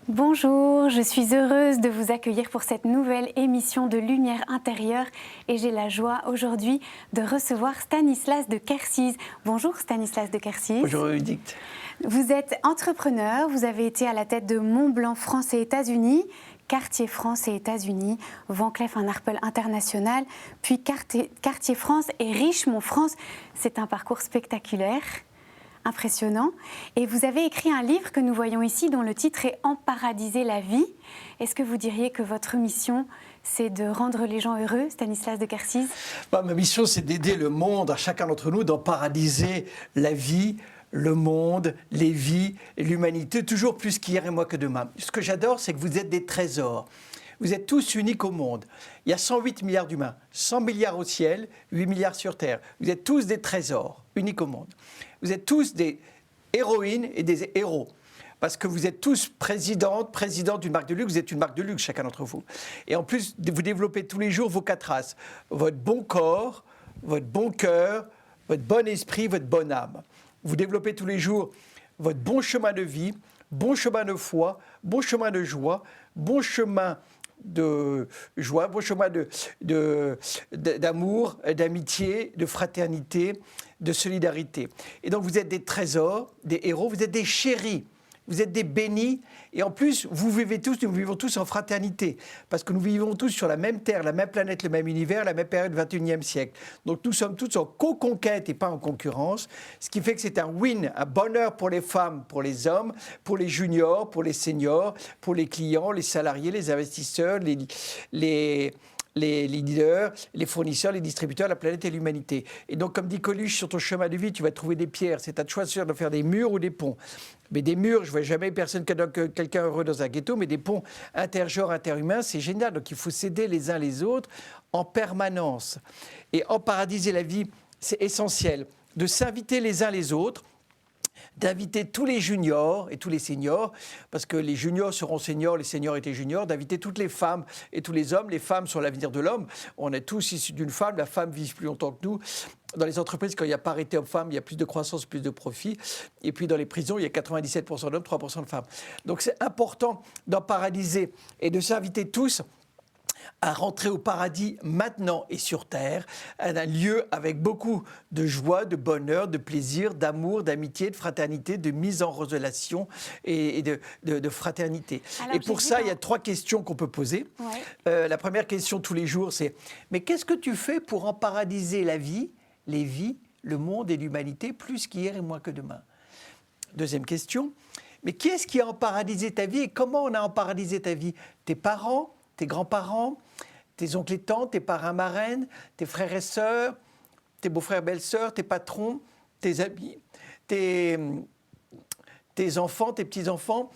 Bonjour, je suis heureuse de vous accueillir pour cette nouvelle émission de Lumière intérieure et j'ai la joie aujourd'hui de recevoir Stanislas de Kersys. Bonjour Stanislas de Kersys. Bonjour Judith. Vous êtes entrepreneur, vous avez été à la tête de Montblanc France et États-Unis, Cartier France et États-Unis, Van Cleef & Arpels International, puis Cartier France et Richemont France. C'est un parcours spectaculaire. Impressionnant. Et vous avez écrit un livre que nous voyons ici dont le titre est « Emparadiser la vie ». Est-ce que vous diriez que votre mission, c'est de rendre les gens heureux, Stanislas de Kersys? Ma mission, c'est d'aider le monde, à chacun d'entre nous, d'emparadiser la vie, le monde, les vies et l'humanité, toujours plus qu'hier et moi que demain. Ce que j'adore, c'est que vous êtes des trésors. Vous êtes tous uniques au monde. Il y a 108 milliards d'humains, 100 milliards au ciel, 8 milliards sur Terre. Vous êtes tous des trésors, uniques au monde. Vous êtes tous des héroïnes et des héros. Parce que vous êtes tous présidents d'une marque de luxe. Vous êtes une marque de luxe, chacun d'entre vous. Et en plus, vous développez tous les jours vos 4 races. Votre bon corps, votre bon cœur, votre bon esprit, votre bonne âme. Vous développez tous les jours votre bon chemin de vie, bon chemin de foi, bon chemin de joie, bon chemin de joie, bon chemin d'amour, d'amitié, de fraternité, de solidarité. Et donc vous êtes des trésors, des héros, vous êtes des chéris, vous êtes des bénis. Et en plus, vous vivez tous, nous vivons tous en fraternité. Parce que nous vivons tous sur la même terre, la même planète, le même univers, la même période du XXIe siècle. Donc nous sommes tous en co-conquête et pas en concurrence. Ce qui fait que c'est un win, un bonheur pour les femmes, pour les hommes, pour les juniors, pour les seniors, pour les clients, les salariés, les investisseurs, les leaders, les fournisseurs, les distributeurs, la planète et l'humanité. Et donc, comme dit Coluche, sur ton chemin de vie, tu vas trouver des pierres. C'est à toi de choisir de faire des murs ou des ponts. Mais des murs, je ne vois jamais personne quelqu'un heureux dans un ghetto, mais des ponts intergenres, interhumains, c'est génial. Donc, il faut s'aider les uns les autres en permanence. Et emparadiser la vie, c'est essentiel. De s'inviter les uns les autres, d'inviter tous les juniors et tous les seniors, parce que les juniors seront seniors, les seniors étaient juniors, d'inviter toutes les femmes et tous les hommes. Les femmes sont l'avenir de l'homme. On est tous issus d'une femme. La femme vit plus longtemps que nous. Dans les entreprises, quand il y a parité homme-femme, il y a plus de croissance, plus de profit. Et puis dans les prisons, il y a 97% d'hommes, 3% de femmes. Donc c'est important d'emparadiser et de s'inviter tous à rentrer au paradis maintenant et sur terre, un lieu avec beaucoup de joie, de bonheur, de plaisir, d'amour, d'amitié, de fraternité, de mise en relation et de fraternité. Alors, et pour ça, il y a 3 questions qu'on peut poser. Ouais. La première question tous les jours, c'est « Mais qu'est-ce que tu fais pour emparadiser la vie, les vies, le monde et l'humanité, plus qu'hier et moins que demain ?» Deuxième question, « Mais qui est-ce qui a emparadisé ta vie et comment on a emparadisé ta vie? Tes parents, tes grands-parents, tes oncles et tantes, tes parrains marraines, tes frères et sœurs, tes beaux-frères, belles-sœurs, tes patrons, tes amis, tes enfants, tes petits-enfants.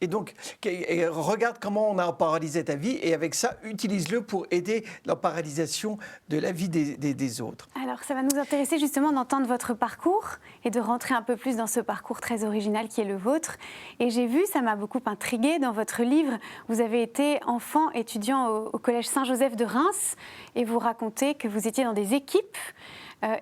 Et donc, regarde comment on a emparalysé ta vie et avec ça, utilise-le pour aider l'emparalysation de la vie des autres. Alors, ça va nous intéresser justement d'entendre votre parcours et de rentrer un peu plus dans ce parcours très original qui est le vôtre. Et j'ai vu, ça m'a beaucoup intriguée, dans votre livre, vous avez été enfant étudiant au Collège Saint-Joseph de Reims et vous racontez que vous étiez dans des équipes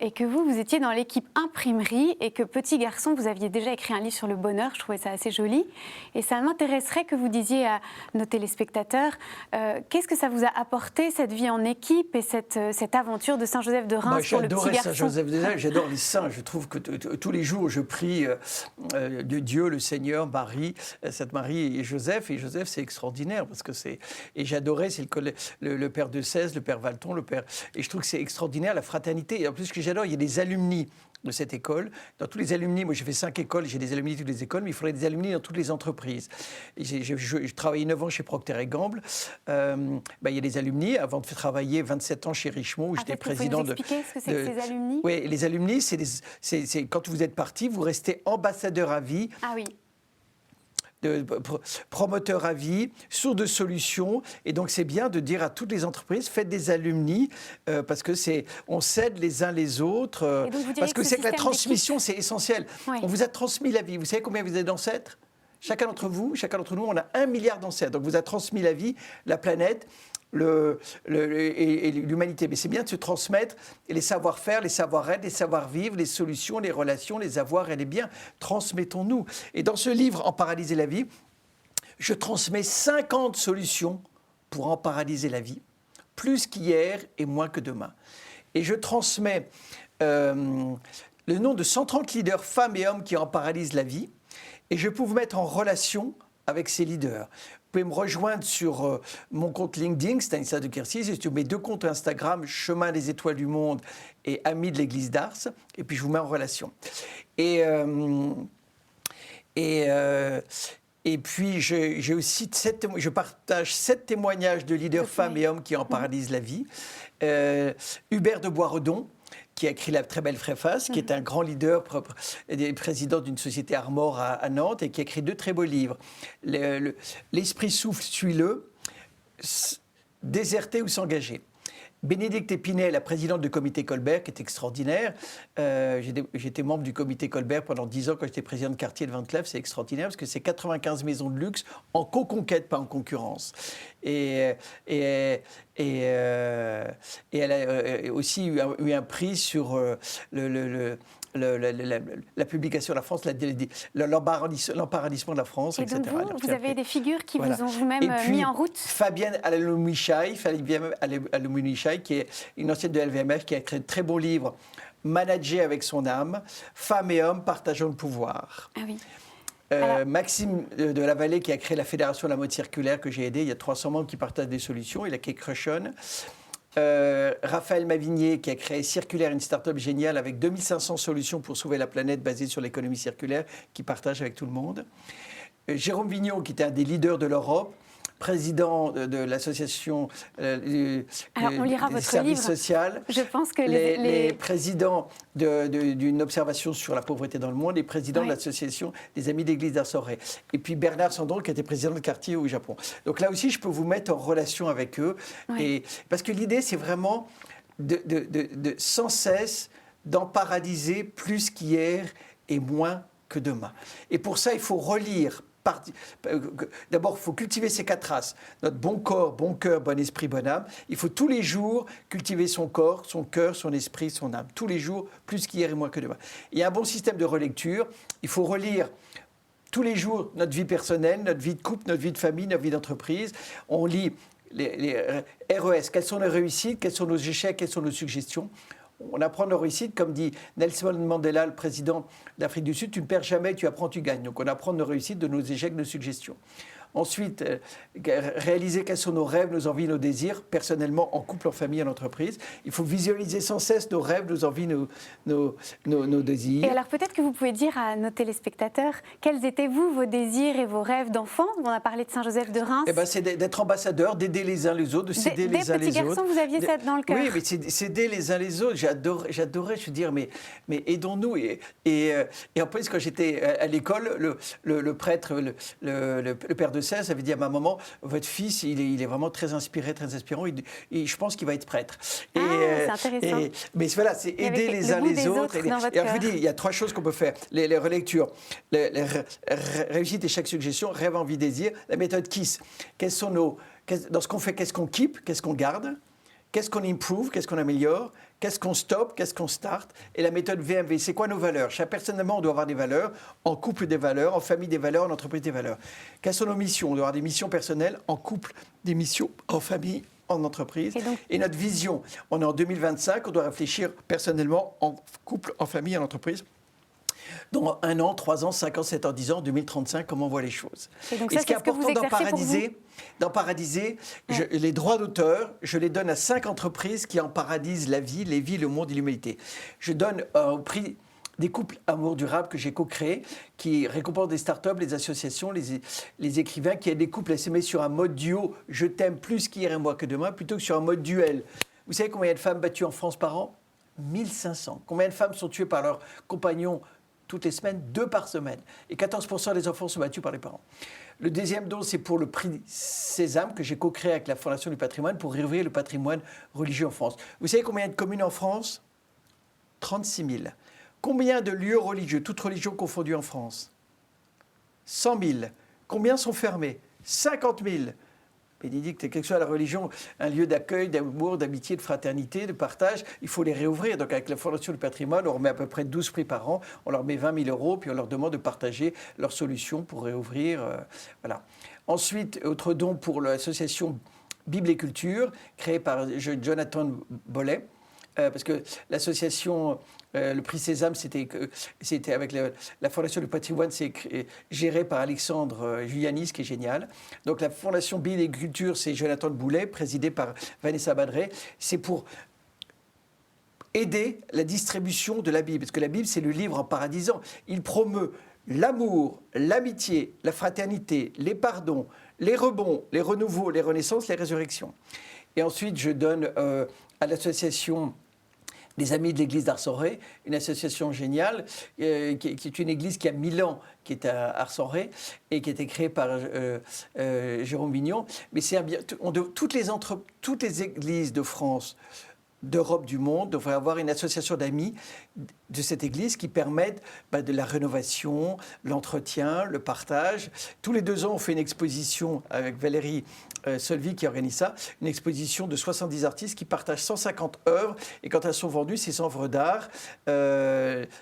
et que vous étiez dans l'équipe imprimerie et que petit garçon, vous aviez déjà écrit un livre sur le bonheur. Je trouvais ça assez joli. Et ça m'intéresserait que vous disiez à nos téléspectateurs qu'est-ce que ça vous a apporté, cette vie en équipe et cette aventure de Saint-Joseph de Reims pour le petit garçon. J'adorais Saint-Joseph de Reims, j'adore les saints. Je trouve que tous les jours, je prie de Dieu, le Seigneur, Marie, Sainte Marie et Joseph. Et Joseph, c'est extraordinaire parce que c'est... Et j'adorais, c'est le père de Cèze, le père Valton, le père... Et je trouve que c'est extraordinaire, la fraternité. Et en plus, ce que j'adore, il y a des alumni de cette école. Dans tous les alumni, moi j'ai fait 5 écoles, j'ai des alumni de toutes les écoles, mais il faudrait des alumni dans toutes les entreprises. Je travaillais 9 ans chez Procter & Gamble. Il y a des alumni, avant de travailler 27 ans chez Richemont, où j'étais président de... Vous pouvez nous expliquer ce que c'est que ces alumni? Oui, les alumni, c'est quand vous êtes parti, vous restez ambassadeur à vie. Ah oui. De promoteurs à vie, source de solutions. Et donc, c'est bien de dire à toutes les entreprises, faites des alumni, parce que on s'aide les uns les autres. Parce que c'est que la transmission, c'est essentiel. Oui. On vous a transmis la vie. Vous savez combien vous êtes d'ancêtres? Chacun d'entre vous, chacun d'entre nous, on a 1 milliard d'ancêtres. Donc, vous a transmis la vie, la planète, et l'humanité. Mais c'est bien de se transmettre les savoir-faire, les savoir-être, les savoir-vivre, les solutions, les relations, les avoirs et les biens. Transmettons-nous. Et dans ce livre, Emparadiser la vie, Je transmets 50 solutions pour en paralyser la vie, plus qu'hier et moins que demain. Et je transmets le nom de 130 leaders, femmes et hommes, qui en paralysent la vie. Et je peux vous mettre en relation avec ces leaders. Vous pouvez me rejoindre sur mon compte LinkedIn, Stanislas de Quercy, et sur mes 2 comptes Instagram, Chemin des Étoiles du Monde et Amis de l'Église d'Ars. Et puis je vous mets en relation. Et puis, je partage 7 témoignages de leaders femmes et hommes qui en paralysent la vie. Hubert de Boisredon, qui a écrit la très belle préface, qui est un grand leader, président d'une société Armor à Nantes, et qui a écrit 2 très beaux livres. L'esprit souffle, suis-le, déserter ou s'engager. Bénédicte Épinay, la présidente du comité Colbert, qui est extraordinaire. J'étais membre du comité Colbert pendant 10 ans quand j'étais président de quartier de Van Cleef. C'est extraordinaire parce que c'est 95 maisons de luxe en co-conquête, pas en concurrence. Et elle a aussi eu un prix sur la publication de la France, l'emparalissement de la France, et etc. Donc vous avez des figures qui vous ont vous-même mis en route. Fabienne Aloumi-Chaï, qui est une ancienne de LVMH, qui a écrit un très beau livre, Manager avec son âme, femmes et hommes partageant le pouvoir. Ah oui. Maxime de la Vallée, qui a créé la Fédération de la mode circulaire, que j'ai aidé. Il y a 300 membres qui partagent des solutions. Il a créé Crushon. Raphaël Mavigné, qui a créé Circulaire, une start-up géniale avec 2500 solutions pour sauver la planète basée sur l'économie circulaire, qui partage avec tout le monde. Jérôme Vignon, qui était un des leaders de l'Europe, président de l'association du service social. Je pense que les présidents d'une observation sur la pauvreté dans le monde et président de l'association des Amis d'Église d'Arsoré. Et puis Bernard Sandron, qui était président de quartier au Japon. Donc là aussi, je peux vous mettre en relation avec eux. Et, parce que l'idée, c'est vraiment de sans cesse d'en paralyser plus qu'hier et moins que demain. Et pour ça, il faut relire. D'abord, il faut cultiver ces 4 races. Notre bon corps, bon cœur, bon esprit, bonne âme. Il faut tous les jours cultiver son corps, son cœur, son esprit, son âme. Tous les jours, plus qu'hier et moins que demain. Il y a un bon système de relecture. Il faut relire tous les jours notre vie personnelle, notre vie de couple, notre vie de famille, notre vie d'entreprise. On lit les RES. Quelles sont nos réussites, quels sont nos échecs, quelles sont nos suggestions. On apprend nos réussites, comme dit Nelson Mandela, le président d'Afrique du Sud, tu ne perds jamais, tu apprends, tu gagnes. Donc on apprend nos réussites, de nos échecs, de nos suggestions. Ensuite, réaliser quels sont nos rêves, nos envies, nos désirs, personnellement, en couple, en famille, en entreprise. Il faut visualiser sans cesse nos rêves, nos envies, nos désirs. Et alors peut-être que vous pouvez dire à nos téléspectateurs, quels étaient vos désirs et vos rêves d'enfant? On a parlé de Saint-Joseph de Reims. C'est d'être ambassadeur, d'aider les uns les autres, de s'aider les uns les autres. Dès petit garçon, vous aviez ça dans le cœur. Oui, mais s'aider les uns les autres. J'adorais, je veux dire, mais aidons-nous. Et en plus, quand j'étais à l'école, le prêtre, le père de Cesse avait dit à ma maman, votre fils, il est vraiment très inspiré, très inspirant, et je pense qu'il va être prêtre. C'est intéressant. Mais voilà, c'est aider les uns les autres. Et alors, je vous dis, il y a 3 choses qu'on peut faire. Les relectures, les réussites et chaque suggestion, rêve, envie, désir. La méthode KISS. Dans ce qu'on fait, qu'est-ce qu'on keep, qu'est-ce qu'on garde, qu'est-ce qu'on improve, qu'est-ce qu'on améliore, qu'est-ce qu'on stop, qu'est-ce qu'on start. Et la méthode VMV, c'est quoi nos valeurs? Personnellement, on doit avoir des valeurs, en couple des valeurs, en famille des valeurs, en entreprise des valeurs. Quelles sont nos missions? On doit avoir des missions personnelles, en couple des missions, en famille, en entreprise. Et notre vision, on est en 2025, on doit réfléchir personnellement, en couple, en famille, en entreprise. Dans 1 an, 3 ans, 5 ans, 7 ans, 10 ans, 2035, comment on voit les choses. Et ce qui est important dans Paradiser, les droits d'auteur, je les donne à 5 entreprises qui en paradisent la vie, les vies, le monde et l'humanité. Je donne au prix des couples amour durable que j'ai co-créé, qui récompensent des startups, les associations, les écrivains, qui aident des couples à s'aimer sur un mode duo, je t'aime plus qu'hier et moi que demain, plutôt que sur un mode duel. Vous savez combien il y a de femmes battues en France par an? 1500. Combien de femmes sont tuées par leurs compagnons toutes les semaines, 2 par semaine. Et 14% des enfants sont battus par les parents. Le deuxième don, c'est pour le prix Sésame que j'ai co-créé avec la Fondation du patrimoine pour réouvrir le patrimoine religieux en France. Vous savez combien il y a de communes en France? 36 000. Combien de lieux religieux, toutes religions confondues en France? 100 000. Combien sont fermés? 50 000. Bénédicte, quelle que soit la religion, un lieu d'accueil, d'amour, d'amitié, de fraternité, de partage, il faut les réouvrir. Donc avec la Fondation du patrimoine, on remet à peu près 12 prix par an, on leur met 20 000 euros, puis on leur demande de partager leurs solutions pour réouvrir. Voilà. Ensuite, autre don pour l'association Bible et Culture, créée par Jonathan Bollet. Parce que l'association, le prix Sésame, c'était avec la Fondation du patrimoine, c'est géré par Alexandre Julianis, qui est génial. Donc la Fondation Bible et Culture, c'est Jonathan Boulet, présidé par Vanessa Badré. C'est pour aider la distribution de la Bible, parce que la Bible, c'est le livre en paradisant. Il promeut l'amour, l'amitié, la fraternité, les pardons, les rebonds, les renouveaux, les renaissances, les résurrections. Et ensuite, je donne à l'association des Amis de l'Église d'Arcenray, une association géniale, qui est une église qui a 1000 ans, qui est à Arcenray, et qui a été créée par Jérôme Vignon. Mais c'est toutes les églises de France, d'Europe, du monde, devraient avoir une association d'amis de cette église qui permettent de la rénovation, l'entretien, le partage. Tous les 2 ans, on fait une exposition avec Valérie Solvy qui organise ça, une exposition de 70 artistes qui partagent 150 œuvres, et quand elles sont vendues, c'est 100 œuvres d'art.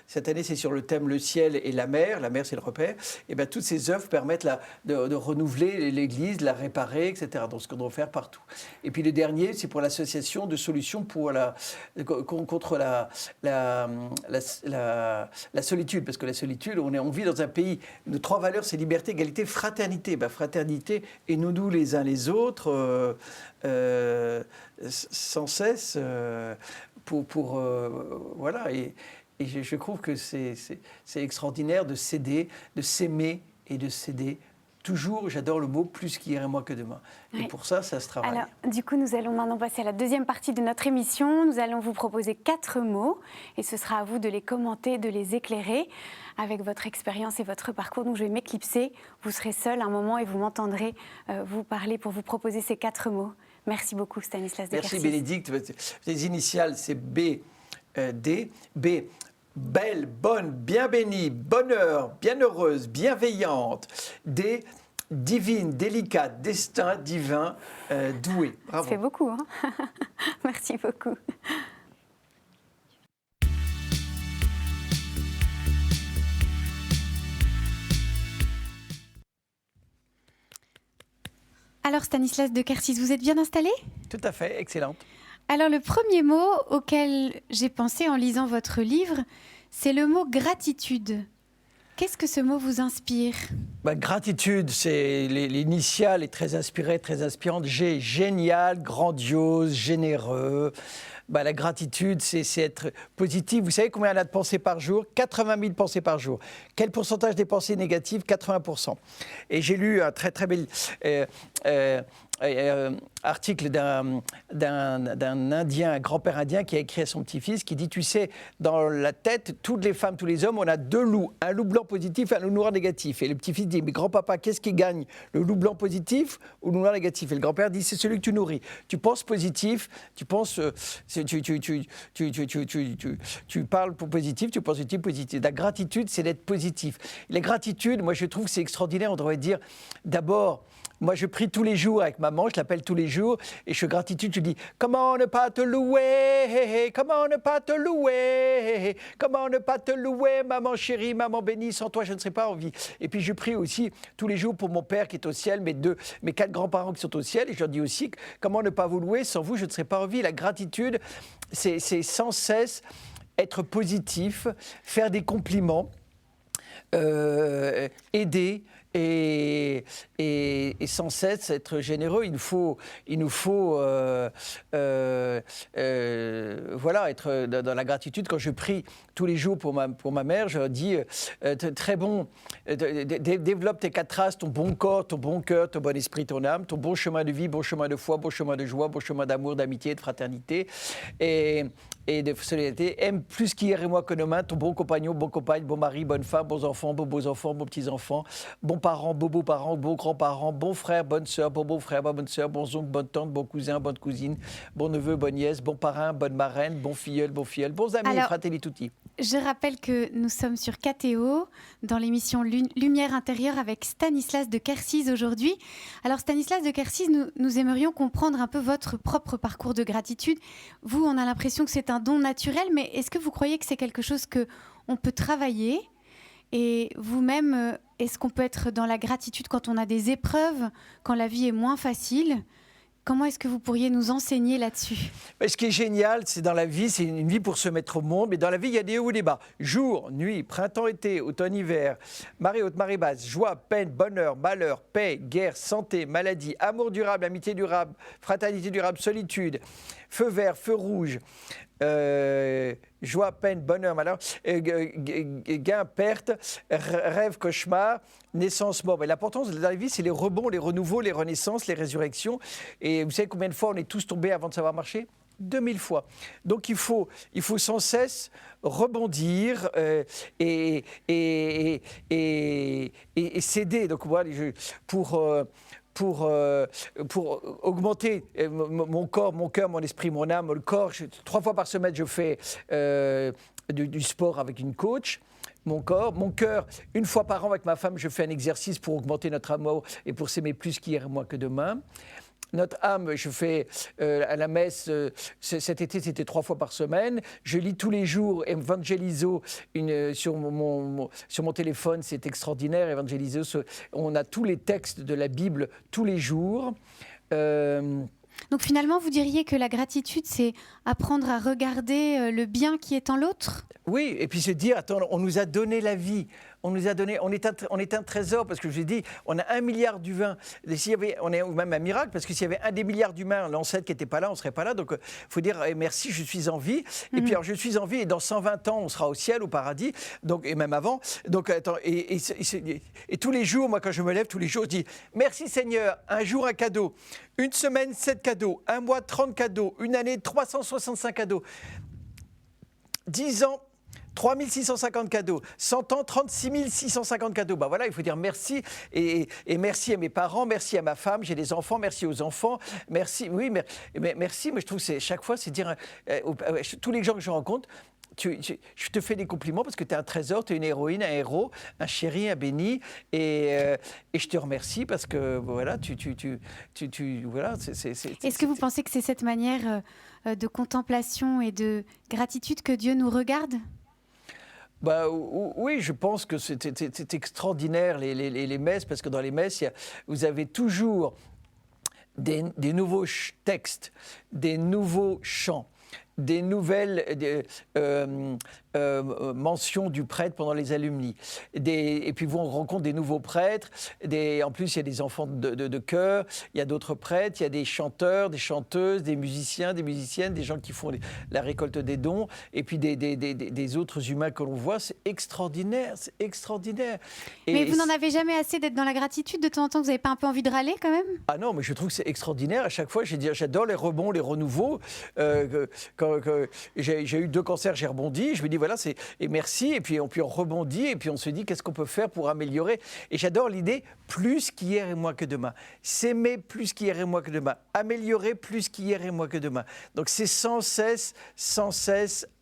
Cette année, c'est sur le thème le ciel et la mer c'est le repère, et bien toutes ces œuvres permettent de renouveler l'église, de la réparer, etc. Donc ce qu'on doit faire partout. Et puis le dernier, c'est pour l'association de solutions contre la solitude, parce que la solitude, on vit dans un pays, nos 3 valeurs, c'est liberté, égalité, fraternité. Fraternité, et nous les uns les autres, sans cesse, voilà. Et je trouve que c'est extraordinaire de s'aider, de s'aimer et de s'aider. Toujours, j'adore le mot, plus qu'hier et moi que demain. Et oui. Pour ça, ça se travaille. Alors, du coup, nous allons maintenant passer à la deuxième partie de notre émission. Nous allons vous proposer 4 mots et ce sera à vous de les commenter, de les éclairer avec votre expérience et votre parcours. Donc, je vais m'éclipser. Vous serez seul un moment et vous m'entendrez vous parler pour vous proposer ces 4 mots. Merci beaucoup, Stanislas de Kercis. Merci, Bénédicte. Les initiales, c'est B, D. B. Belle, bonne, bien bénie, bonheur, bienheureuse, bienveillante, divine, délicate, destin, divin, doué. Bravo. Ça fait beaucoup, hein. Merci beaucoup. Alors Stanislas de Kercis, vous êtes bien installé ? Tout à fait, excellente. Alors le premier mot auquel j'ai pensé en lisant votre livre, c'est le mot gratitude. Qu'est-ce que ce mot vous inspire ? Gratitude, c'est l'initiale est très inspirée, très inspirante. G, génial, grandiose, généreux. La gratitude, c'est être positif. Vous savez combien on a de pensées par jour ? 80 000 pensées par jour. Quel pourcentage des pensées négatives ? 80%. Et j'ai lu un très très bel article d'un Indien, un grand-père indien qui a écrit à son petit-fils, qui dit, tu sais, dans la tête, toutes les femmes, tous les hommes, on a 2 loups, un loup blanc positif et un loup noir négatif. Et le petit-fils dit, mais grand-papa, qu'est-ce qui gagne, le loup blanc positif ou le loup noir négatif ? Et le grand-père dit, c'est celui que tu nourris. Tu penses positif, tu penses, tu parles pour positif, tu penses positif. La gratitude, c'est d'être positif. La gratitude, moi je trouve que c'est extraordinaire, on devrait dire, d'abord, moi, je prie tous les jours avec maman, je l'appelle tous les jours, et je suis gratitude, je dis « Comment ne pas te louer, comment ne pas te louer, comment ne pas te louer, maman chérie, maman bénie, sans toi je ne serais pas en vie. » Et puis je prie aussi tous les jours pour mon père qui est au ciel, mes 4 grands-parents qui sont au ciel, et je leur dis aussi « Comment ne pas vous louer, sans vous je ne serais pas en vie. » La gratitude, c'est sans cesse être positif, faire des compliments, aider, et sans cesse être généreux. Il nous faut voilà, être dans la gratitude. Quand je prie tous les jours pour ma mère, je leur dis très bon, développe tes 4 races, ton bon corps, ton bon cœur, ton bon esprit, ton âme, ton bon chemin de vie, bon chemin de foi, bon chemin de joie, bon chemin d'amour, d'amitié, de fraternité et de solidarité. Aime plus qu'hier et moi que demain ton bon compagnon, bon compagne, bon mari, bonne femme, bons enfants, beaux enfants, beaux petits-enfants, bons parents, beaux beaux-parents, beaux grands-parents, bons frères, bonnes sœurs, bons beaux-frères, bonnes sœurs, bons oncles, bonnes tantes, bons cousins, bonnes cousines, bons neveux, bonnes nièces, bons parrains, bonnes marraines, bons filleuls, bons amis, fratelli tutti. Je rappelle que nous sommes sur KTO, dans l'émission Lumière intérieure avec Stanislas de Kersiz aujourd'hui. Alors Stanislas de Kersiz, nous aimerions comprendre un peu votre propre parcours de gratitude. Vous, on a l'impression que c'est un don naturel, mais est-ce que vous croyez que c'est quelque chose qu'on peut travailler ? Et vous-même, est-ce qu'on peut être dans la gratitude quand on a des épreuves, quand la vie est moins facile ? Comment est-ce que vous pourriez nous enseigner là-dessus ? Ce qui est génial, c'est dans la vie, c'est une vie pour se mettre au monde, mais dans la vie, il y a des hauts et des bas. Jour, nuit, printemps, été, automne, hiver, marée haute, marée basse, joie, peine, bonheur, malheur, paix, guerre, santé, maladie, amour durable, amitié durable, fraternité durable, solitude, feu vert, feu rouge, joie, peine, bonheur, malheur, gain, perte, rêve, cauchemar, naissance, mort. Mais l'importance de la vie, c'est les rebonds, les renouveaux, les renaissances, les résurrections. Et vous savez combien de fois on est tous tombés avant de savoir marcher ? 2000 fois. Donc il faut sans cesse rebondir et céder. Donc voilà, pour augmenter mon corps, mon cœur, mon esprit, mon âme, le corps. 3 fois par semaine, je fais du sport avec une coach. Mon corps, mon cœur, 1 fois par an avec ma femme, je fais un exercice pour augmenter notre amour et pour s'aimer plus qu'hier et moins que demain. Notre âme, je fais à la messe, cet été c'était 3 fois par semaine. Je lis tous les jours Evangelizo sur mon téléphone, c'est extraordinaire. Evangelizo, on a tous les textes de la Bible tous les jours. Donc finalement, vous diriez que la gratitude, c'est apprendre à regarder le bien qui est en l'autre ? Oui, et puis se dire, attends, on nous a donné la vie, on est un trésor, parce que je vous ai dit, on a 1 milliard d'humains, on est même un miracle, parce que s'il y avait 1 des milliards d'humains, l'ancêtre qui n'était pas là, on ne serait pas là, donc il faut dire merci, je suis en vie, et puis alors je suis en vie, et dans 120 ans, on sera au ciel, au paradis, donc, et même avant, donc attends, et tous les jours, moi quand je me lève, tous les jours, je dis, merci Seigneur, un jour un cadeau, 1 semaine 7 cadeaux, 1 mois 30 cadeaux, 1 année 365 cadeaux, 10 ans, 3650 cadeaux, 100 ans, 36 650 cadeaux. Ben voilà, il faut dire merci et merci à mes parents, merci à ma femme, j'ai des enfants, merci aux enfants, merci, oui, merci, mais je trouve que chaque fois, c'est dire, tous les gens que je rencontre, je te fais des compliments parce que tu es un trésor, tu es une héroïne, un héros, un chéri, un béni, et je te remercie parce que voilà, voilà. Est-ce que vous pensez que c'est cette manière de contemplation et de gratitude que Dieu nous regarde ? Bah, oui, je pense que c'est extraordinaire les messes, parce que dans les messes, vous avez toujours des nouveaux textes, des nouveaux chants, des nouvelles mentions du prêtre pendant les alumni. Et puis on rencontre des nouveaux prêtres. En plus, il y a des enfants de chœur, il y a d'autres prêtres, il y a des chanteurs, des chanteuses, des musiciens, des musiciennes, des gens qui font la récolte des dons, et puis des autres humains que l'on voit. C'est extraordinaire, c'est extraordinaire. Mais vous n'en avez jamais assez d'être dans la gratitude de temps en temps? Vous n'avez pas un peu envie de râler quand même? Ah non, mais je trouve que c'est extraordinaire. À chaque fois, j'adore les rebonds, les renouveaux. Quand j'ai eu 2 cancers, j'ai rebondi. Je me dis, voilà, et merci. Et puis on rebondit, et puis on se dit, qu'est-ce qu'on peut faire pour améliorer? Et j'adore l'idée, plus qu'hier et moins que demain. S'aimer plus qu'hier et moins que demain. Améliorer plus qu'hier et moins que demain. Donc c'est sans cesse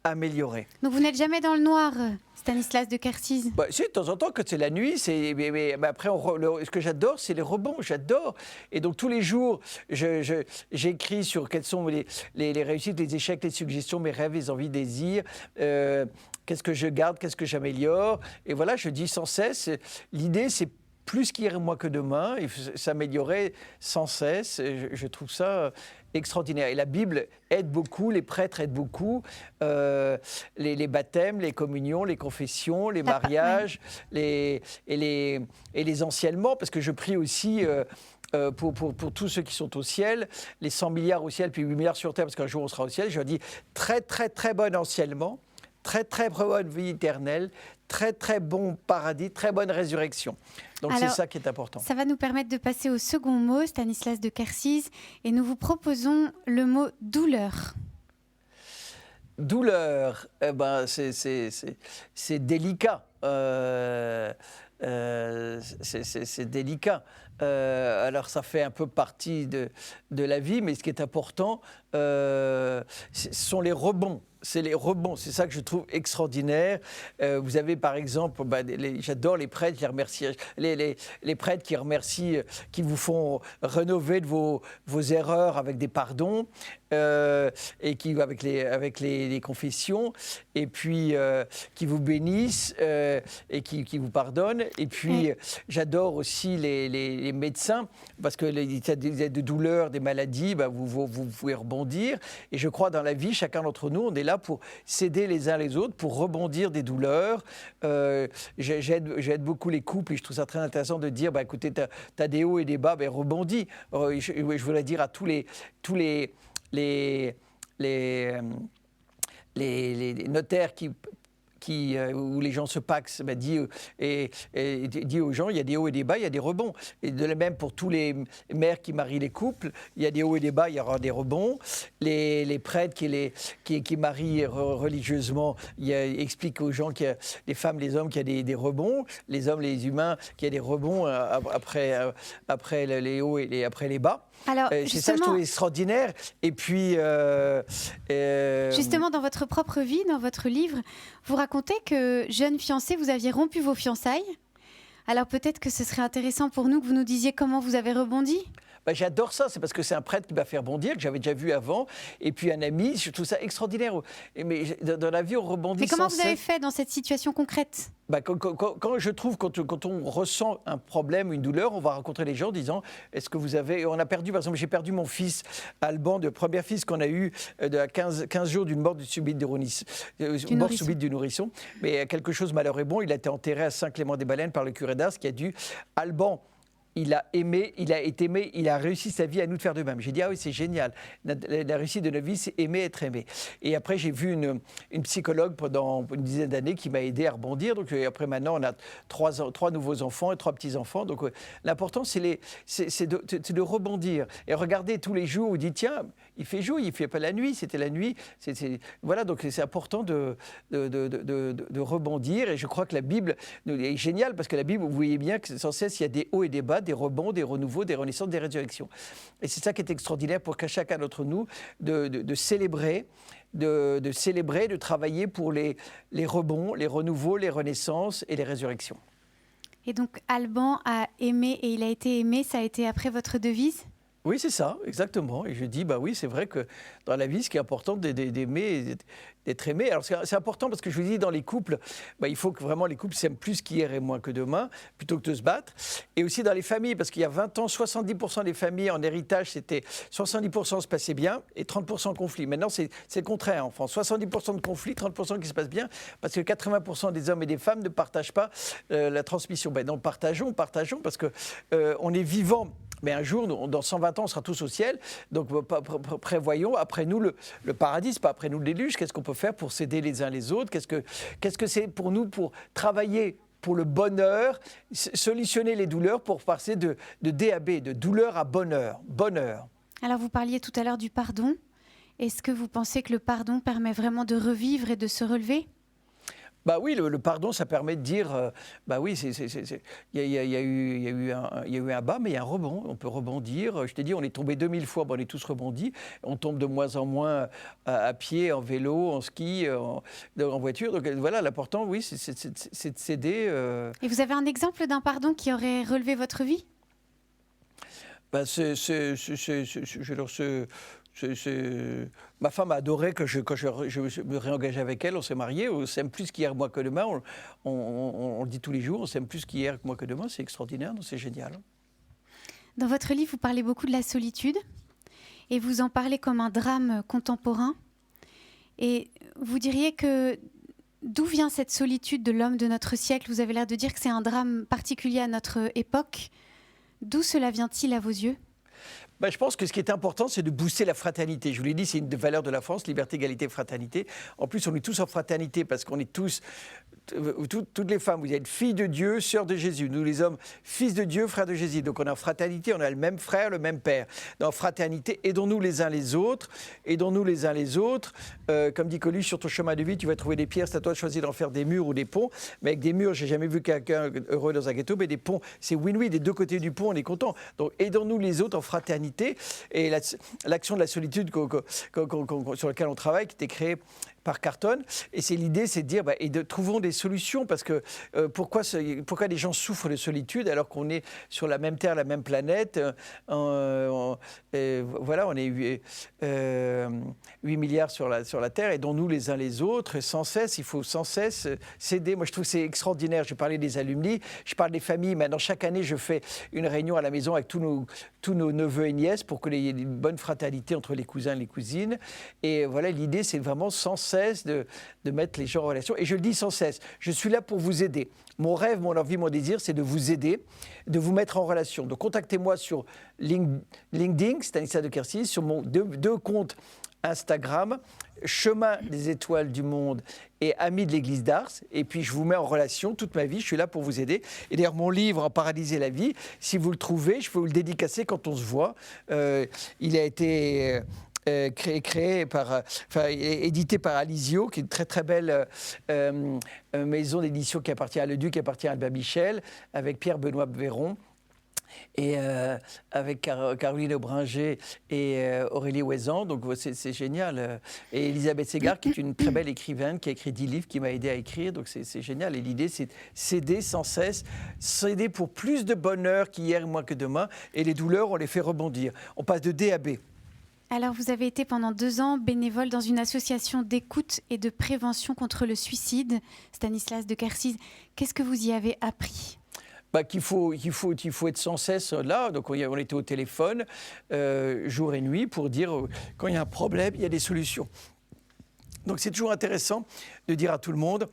améliorer. Donc vous n'êtes jamais dans le noir, Stanislas de Kersiz? Bah, si, de temps en temps, quand c'est la nuit, mais après, ce que j'adore, c'est les rebonds, j'adore. Et donc, tous les jours, j'écris sur quelles sont les réussites, les échecs, les suggestions, mes rêves, les envies, désirs, qu'est-ce que je garde, qu'est-ce que j'améliore. Et voilà, je dis sans cesse, l'idée, c'est plus qu'hier et moins que demain, il faut s'améliorer sans cesse. Je trouve ça extraordinaire. Et la Bible aide beaucoup, les prêtres aident beaucoup, les baptêmes, les communions, les confessions, les mariages, et les anciennements, parce que je prie aussi pour tous ceux qui sont au ciel, les 100 milliards au ciel, puis 8 milliards sur terre, parce qu'un jour on sera au ciel. Je leur dis très, très, très bon anciennement, très, très bonne vie éternelle, très, très bon paradis, très bonne résurrection. Donc c'est ça qui est important. Ça va nous permettre de passer au second mot, Stanislas de Kersiz, et nous vous proposons le mot douleur. Douleur, c'est délicat. C'est délicat. Alors ça fait un peu partie de la vie, mais ce qui est important, ce sont les rebonds. c'est les rebonds, c'est ça que je trouve extraordinaire. Vous avez par exemple, j'adore les prêtres, qui remercient, les prêtres qui remercient, qui vous font rénover de vos erreurs avec des pardons, et qui avec les confessions, et puis qui vous bénissent et qui vous pardonnent. Et puis j'adore aussi les médecins, parce que il y a des douleurs, des maladies, vous pouvez rebondir. Et je crois dans la vie, chacun d'entre nous, on est là pour s'aider les uns les autres, pour rebondir des douleurs. J'aide beaucoup les couples et je trouve ça très intéressant de dire, écoutez, t'as des hauts et des bas, je voudrais dire à tous les notaires où les gens se paxent, dit aux gens, il y a des hauts et des bas, il y a des rebonds. Et de la même pour tous les mères qui marient les couples, il y a des hauts et des bas, il y aura des rebonds. Les prêtres qui marient religieusement, expliquent aux gens, les femmes, les hommes, qu'il y a des rebonds, les hommes, les humains, qu'il y a des rebonds après les hauts et après les bas. Alors, c'est ça que je trouve extraordinaire. Et puis... justement, dans votre propre vie, dans votre livre, vous racontez que, jeune fiancé, vous aviez rompu vos fiançailles. Alors peut-être que ce serait intéressant pour nous que vous nous disiez comment vous avez rebondi. J'adore ça, c'est parce que c'est un prêtre qui m'a fait rebondir, que j'avais déjà vu avant, et puis un ami, je trouve ça extraordinaire. Mais dans la vie, on rebondit. Mais comment vous avez fait dans cette situation concrète ? Quand je trouve, quand on ressent un problème, une douleur, on va rencontrer les gens en disant, est-ce que vous avez... On a perdu, par exemple, j'ai perdu mon fils Alban, le premier fils qu'on a eu de 15 jours d'une mort subite du nourrisson. Mais quelque chose malheur est bon, il a été enterré à Saint-Clément-des-Baleines par le curé d'Ars qui a dû... Alban, il a aimé, il a été aimé, il a réussi sa vie à nous de faire de même. J'ai dit, ah oui, c'est génial. La réussite de notre vie, c'est aimer, être aimé. Et après, j'ai vu une psychologue pendant une dizaine d'années qui m'a aidé à rebondir. Donc après, maintenant, on a trois nouveaux enfants et 3 petits-enfants. Donc l'important, c'est de rebondir. Et regarder tous les jours, on dit, tiens, il fait jour, il ne fait pas la nuit, c'était la nuit. Voilà, donc c'est important de rebondir. Et je crois que la Bible est géniale, parce que la Bible, vous voyez bien que sans cesse, il y a des hauts et des bas, des rebonds, des renouveaux, des renaissances, des résurrections. Et c'est ça qui est extraordinaire pour chacun d'entre nous, de célébrer, de travailler pour les rebonds, les renouveaux, les renaissances et les résurrections. Et donc Alban a aimé et il a été aimé, ça a été après votre devise ? Oui, c'est ça, exactement. Et je dis, oui, c'est vrai que dans la vie, ce qui est important, d'aimer, d'être aimé. Alors, c'est important parce que je vous dis, dans les couples, il faut que vraiment les couples s'aiment plus qu'hier et moins que demain, plutôt que de se battre. Et aussi dans les familles, parce qu'il y a 20 ans, 70% des familles en héritage, c'était 70% se passaient bien et 30% conflits. Maintenant, c'est le contraire en France. 70% de conflits, 30% qui se passent bien, parce que 80% des hommes et des femmes ne partagent pas la transmission. Donc, partageons, parce que on est vivant. Mais un jour, dans 120 ans, on sera tous au ciel. Donc, prévoyons, après nous, le paradis, pas après nous le déluge. Qu'est-ce qu'on peut faire pour s'aider les uns les autres ? Qu'est-ce que c'est pour nous pour travailler pour le bonheur, solutionner les douleurs pour passer de DAB, de douleur à bonheur. Alors, vous parliez tout à l'heure du pardon. Est-ce que vous pensez que le pardon permet vraiment de revivre et de se relever ? Oui, le pardon, ça permet de dire, oui, il y a eu un bas, mais il y a un rebond. On peut rebondir. Je t'ai dit, on est tombé 2000 fois, on est tous rebondis. On tombe de moins en moins à pied, en vélo, en ski, en voiture. Donc voilà, l'important, oui, c'est de s'aider. Et vous avez un exemple d'un pardon qui aurait relevé votre vie ? Ma femme a adoré que je me réengage avec elle, on s'est mariés, on s'aime plus qu'hier, moi que demain, on le dit tous les jours, on s'aime plus qu'hier, moi que demain, c'est extraordinaire, donc c'est génial. Dans votre livre, vous parlez beaucoup de la solitude et vous en parlez comme un drame contemporain. Et vous diriez que d'où vient cette solitude de l'homme de notre siècle ? Vous avez l'air de dire que c'est un drame particulier à notre époque. D'où cela vient-il à vos yeux ? Je pense que ce qui est important, c'est de booster la fraternité. Je vous l'ai dit, c'est une des valeurs de la France, liberté, égalité, fraternité. En plus, on est tous en fraternité parce qu'on est tous, toutes les femmes, vous êtes filles de Dieu, sœurs de Jésus. Nous, les hommes, fils de Dieu, frères de Jésus. Donc, on est en fraternité, on a le même frère, le même père. Dans fraternité, aidons-nous les uns les autres. Aidons-nous les uns les autres. Comme dit Coluche, sur ton chemin de vie, tu vas trouver des pierres. C'est à toi de choisir d'en faire des murs ou des ponts. Mais avec des murs, j'ai jamais vu quelqu'un heureux dans un ghetto. Mais des ponts, c'est win-win. Des deux côtés du pont, on est content. Donc, aidons-nous les autres en fraternité. Et l'action de la solitude sur laquelle on travaille, qui était créée par Carton. Et c'est l'idée, c'est de dire, trouvons des solutions, parce que pourquoi les gens souffrent de solitude alors qu'on est sur la même Terre, la même planète. On est 8 milliards sur la Terre, aidons-nous les uns les autres, sans cesse, il faut sans cesse s'aider. Moi, je trouve que c'est extraordinaire. Je parlais des alumni, je parle des familles. Maintenant, chaque année, je fais une réunion à la maison avec tous nos neveux et nièces pour qu'il y ait une bonne fraternité entre les cousins et les cousines. Et voilà, l'idée, c'est vraiment sans cesse de mettre les gens en relation. Et je le dis sans cesse, je suis là pour vous aider. Mon rêve, mon envie, mon désir, c'est de vous aider, de vous mettre en relation. Donc, contactez-moi sur LinkedIn, Stanislas de Quercy, sur mon deux comptes Instagram, Chemin des Étoiles du Monde et Amis de l'Église d'Ars. Et puis, je vous mets en relation toute ma vie. Je suis là pour vous aider. Et d'ailleurs, mon livre, En Paradis et la vie, si vous le trouvez, je peux vous le dédicacer quand on se voit. Il a été édité par Alizio, qui est une très très belle maison d'édition qui appartient à Leduc, qui appartient à Albin Michel, avec Pierre-Benoît Véron. Et avec Caroline Aubringer et Aurélie Ouezan, donc c'est génial. Et Elisabeth Ségard, qui est une très belle écrivaine, qui a écrit 10 livres, qui m'a aidé à écrire, donc c'est génial. Et l'idée, c'est s'aider sans cesse, s'aider pour plus de bonheur qu'hier et moins que demain. Et les douleurs, on les fait rebondir. On passe de D à B. Alors, vous avez été pendant 2 ans bénévole dans une association d'écoute et de prévention contre le suicide, Stanislas de Quercy. Qu'est-ce que vous y avez appris ? Qu'il faut être sans cesse là. Donc, on était au téléphone jour et nuit pour dire quand il y a un problème, il y a des solutions. Donc, c'est toujours intéressant de dire à tout le monde,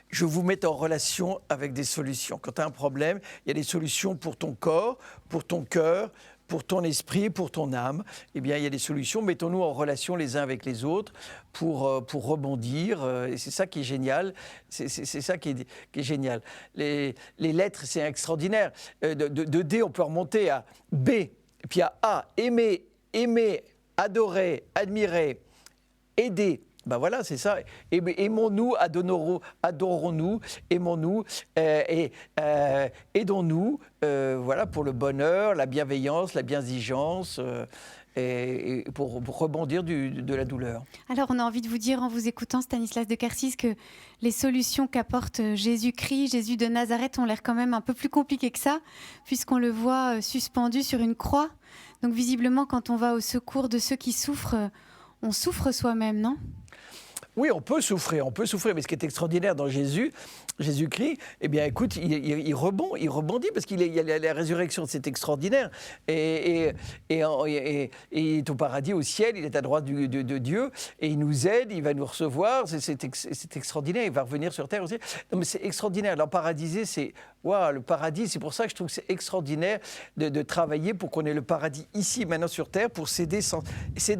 je vous mets en relation avec des solutions. Quand tu as un problème, il y a des solutions pour ton corps, pour ton cœur, pour ton esprit, pour ton âme. Eh bien, il y a des solutions. Mettons-nous en relation les uns avec les autres pour rebondir. Et c'est ça qui est génial. C'est ça qui est génial. Les lettres, c'est extraordinaire. De D, on peut remonter à B, et puis à A, aimer, adorer, admirer, aider. Ben voilà, c'est ça. Aimons-nous, adorons-nous, aimons-nous, aidons-nous, voilà, pour le bonheur, la bienveillance, la biensigence, et pour rebondir de la douleur. Alors, on a envie de vous dire, en vous écoutant, Stanislas de Quercy, que les solutions qu'apporte Jésus-Christ, Jésus de Nazareth, ont l'air quand même un peu plus compliquées que ça, puisqu'on le voit suspendu sur une croix. Donc, visiblement, quand on va au secours de ceux qui souffrent, on souffre soi-même, non ? Oui, on peut souffrir, mais ce qui est extraordinaire dans Jésus-Christ, eh bien, écoute, il rebondit parce qu'il y a la résurrection, c'est extraordinaire. Et il est au paradis, au ciel, il est à droite de Dieu, et il nous aide, il va nous recevoir, c'est extraordinaire, il va revenir sur terre aussi. Non, mais c'est extraordinaire, l'emparadisé, c'est... Waouh, le paradis, c'est pour ça que je trouve que c'est extraordinaire de travailler pour qu'on ait le paradis ici, maintenant sur terre, pour s'aider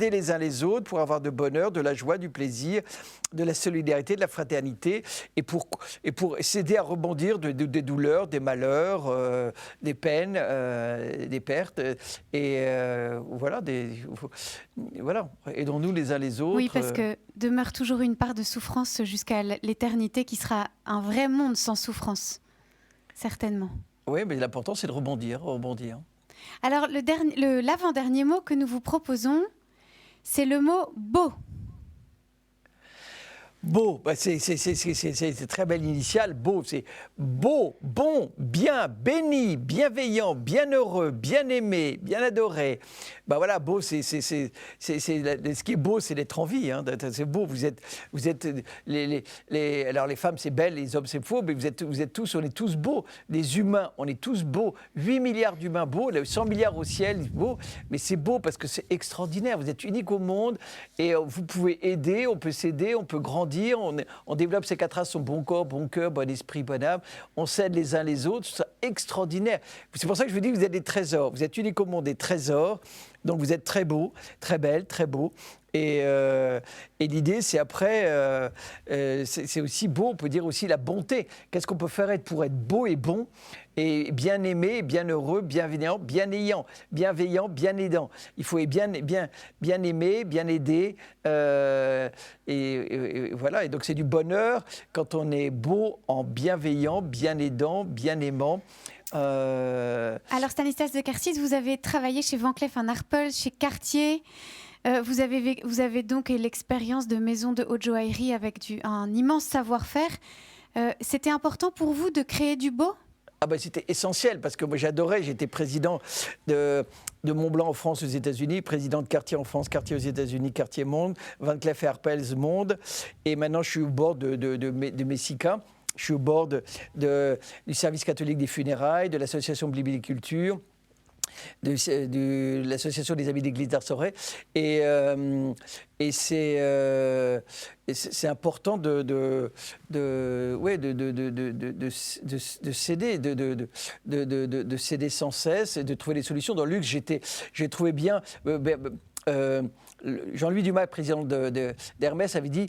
les uns les autres, pour avoir de bonheur, de la joie, du plaisir, de la solidarité, de la fraternité, et pour s'aider à rebondir des douleurs, des malheurs, des peines, des pertes, et voilà, aidons-nous les uns les autres. Oui, parce que demeure toujours une part de souffrance jusqu'à l'éternité qui sera un vrai monde sans souffrance. Certainement. Oui, mais l'important, c'est de rebondir. Alors, l'avant-dernier mot que nous vous proposons, c'est le mot « beau ». Beau, c'est très belle initiale. Beau, c'est beau, bon, bien, béni, bienveillant, bienheureux, bien-aimé, bien adoré. Voilà, beau, ce qui est beau, c'est d'être en vie. Hein. C'est beau. Vous êtes alors les femmes, c'est belle, les hommes, c'est faux, mais vous êtes tous, on est tous beaux. Les humains, on est tous beaux. 8 milliards d'humains beaux, 100 milliards au ciel, beau. Mais c'est beau parce que c'est extraordinaire. Vous êtes unique au monde et vous pouvez aider, on peut s'aider, on peut grandir. On développe ces 4 As, son bon corps, bon cœur, bon esprit, bonne âme. On s'aide les uns les autres. C'est extraordinaire. C'est pour ça que je vous dis que vous êtes des trésors. Vous êtes uniques au monde, des trésors. Donc vous êtes très beaux, très belles, très beaux. Et l'idée, c'est après, c'est aussi beau, on peut dire aussi la bonté. Qu'est-ce qu'on peut faire pour être beau et bon, et bien aimé, bien heureux, bienveillant, bien ayant, bienveillant, bien aidant. Il faut bien aimer, bien aider. Et voilà, et donc c'est du bonheur quand on est beau en bienveillant, bien aidant, bien aimant. Alors Stanislas de Quercy, vous avez travaillé chez Van Cleef & Arpels, chez Cartier. Vous avez donc l'expérience de maison de haute joaillerie avec un immense savoir-faire. C'était important pour vous de créer du beau ? Ah ben, c'était essentiel parce que moi j'adorais, j'étais président de Montblanc en France, aux États-Unis, président de quartier en France, quartier aux États-Unis, quartier Monde, Van Cleef & Arpels Monde, et maintenant je suis au bord de Messica. Je suis au bord du service catholique des funérailles, de l'association Bibliculture, de l'association des amis d'église d'Arsoré, et c'est important de s'aider, de s'aider sans cesse et de trouver des solutions. Dans le luxe, j'ai trouvé bien. Jean-Louis Dumas, président d'Hermès, avait dit.